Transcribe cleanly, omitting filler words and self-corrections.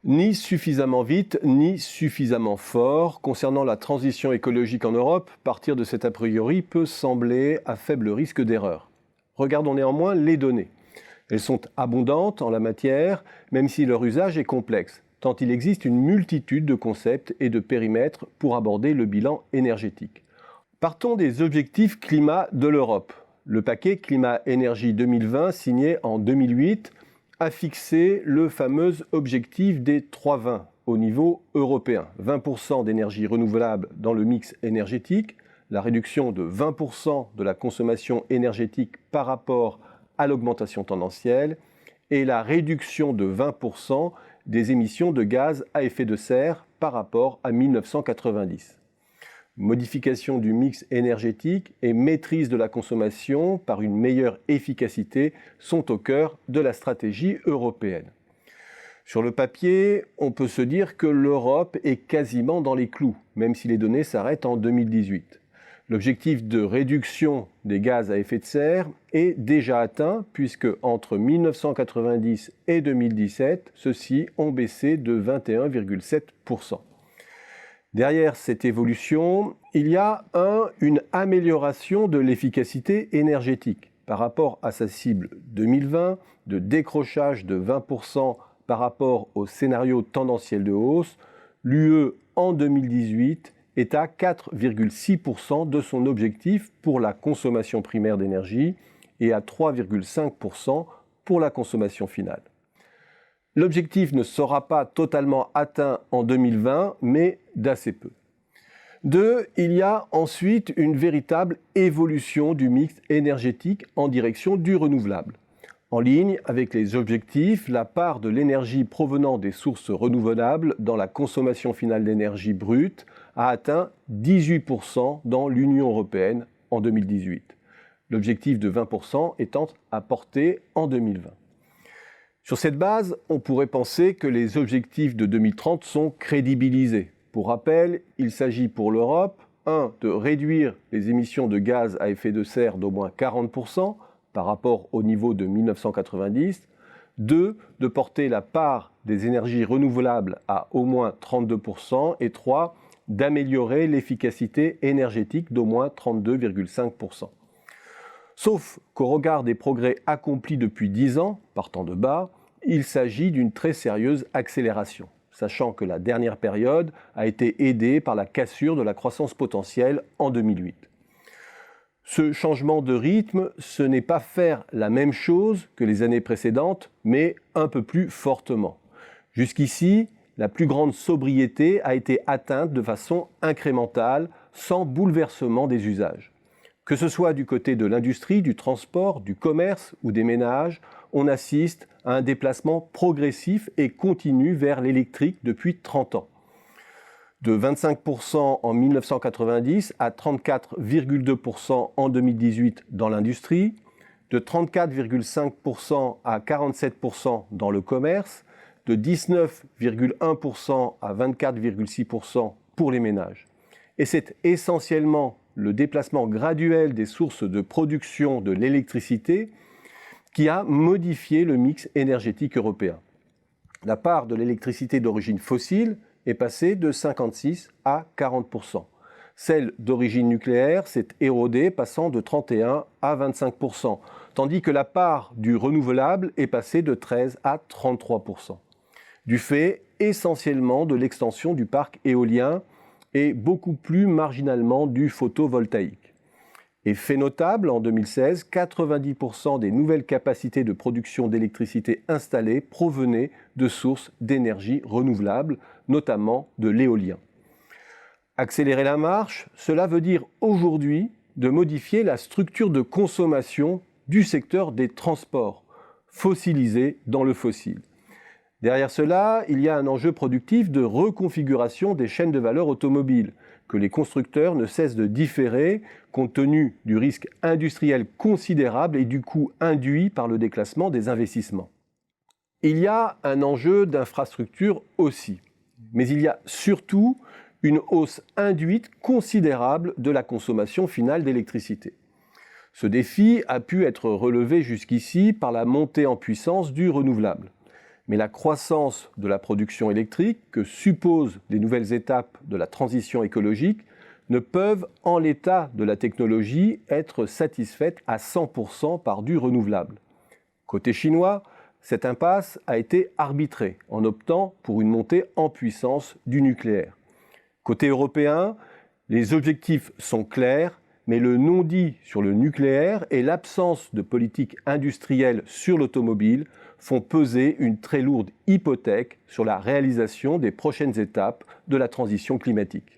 Ni suffisamment vite, ni suffisamment fort. Concernant la transition écologique en Europe, partir de cet a priori peut sembler à faible risque d'erreur. Regardons néanmoins les données. Elles sont abondantes en la matière, même si leur usage est complexe, tant il existe une multitude de concepts et de périmètres pour aborder le bilan énergétique. Partons des objectifs climat de l'Europe. Le paquet Climat-Énergie 2020, signé en 2008, a fixé le fameux objectif des 3-20 au niveau européen. 20% d'énergie renouvelable dans le mix énergétique, la réduction de 20% de la consommation énergétique par rapport à l'augmentation tendancielle et la réduction de 20% des émissions de gaz à effet de serre par rapport à 1990. Modification du mix énergétique et maîtrise de la consommation par une meilleure efficacité sont au cœur de la stratégie européenne. Sur le papier, on peut se dire que l'Europe est quasiment dans les clous, même si les données s'arrêtent en 2018. L'objectif de réduction des gaz à effet de serre est déjà atteint puisque entre 1990 et 2017, ceux-ci ont baissé de 21,7%. Derrière cette évolution, il y a une amélioration de l'efficacité énergétique par rapport à sa cible 2020 de décrochage de 20% par rapport au scénario tendanciel de hausse. L'UE en 2018 est à 4,6% de son objectif pour la consommation primaire d'énergie et à 3,5% pour la consommation finale. L'objectif ne sera pas totalement atteint en 2020, mais d'assez peu. 2. Il y a ensuite une véritable évolution du mix énergétique en direction du renouvelable. En ligne avec les objectifs, la part de l'énergie provenant des sources renouvelables dans la consommation finale d'énergie brute a atteint 18% dans l'Union européenne en 2018. L'objectif de 20% étant à porter en 2020. Sur cette base, on pourrait penser que les objectifs de 2030 sont crédibilisés. Pour rappel, il s'agit pour l'Europe, 1. de réduire les émissions de gaz à effet de serre d'au moins 40% par rapport au niveau de 1990, 2. de porter la part des énergies renouvelables à au moins 32% et 3. d'améliorer l'efficacité énergétique d'au moins 32,5%. Sauf qu'au regard des progrès accomplis depuis 10 ans, partant de bas, il s'agit d'une très sérieuse accélération, sachant que la dernière période a été aidée par la cassure de la croissance potentielle en 2008. Ce changement de rythme, ce n'est pas faire la même chose que les années précédentes, mais un peu plus fortement. Jusqu'ici, la plus grande sobriété a été atteinte de façon incrémentale, sans bouleversement des usages. Que ce soit du côté de l'industrie, du transport, du commerce ou des ménages, on assiste à un déplacement progressif et continu vers l'électrique depuis 30 ans. De 25% en 1990 à 34,2% en 2018 dans l'industrie, de 34,5% à 47% dans le commerce, de 19,1% à 24,6% pour les ménages. Et c'est essentiellement le déplacement graduel des sources de production de l'électricité qui a modifié le mix énergétique européen. La part de l'électricité d'origine fossile est passée de 56 à 40%. Celle d'origine nucléaire s'est érodée, passant de 31 à 25%, tandis que la part du renouvelable est passée de 13 à 33%. Du fait essentiellement de l'extension du parc éolien et beaucoup plus marginalement du photovoltaïque. Et fait notable, en 2016, 90% des nouvelles capacités de production d'électricité installées provenaient de sources d'énergie renouvelables, notamment de l'éolien. Accélérer la marche, cela veut dire aujourd'hui de modifier la structure de consommation du secteur des transports, fossilisé dans le fossile. Derrière cela, il y a un enjeu productif de reconfiguration des chaînes de valeur automobiles, que les constructeurs ne cessent de différer compte tenu du risque industriel considérable et du coût induit par le déclassement des investissements. Il y a un enjeu d'infrastructure aussi, mais il y a surtout une hausse induite considérable de la consommation finale d'électricité. Ce défi a pu être relevé jusqu'ici par la montée en puissance du renouvelable. Mais la croissance de la production électrique, que supposent les nouvelles étapes de la transition écologique, ne peuvent, en l'état de la technologie, être satisfaites à 100% par du renouvelable. Côté chinois, cette impasse a été arbitrée en optant pour une montée en puissance du nucléaire. Côté européen, les objectifs sont clairs, mais le non-dit sur le nucléaire et l'absence de politique industrielle sur l'automobile font peser une très lourde hypothèque sur la réalisation des prochaines étapes de la transition climatique.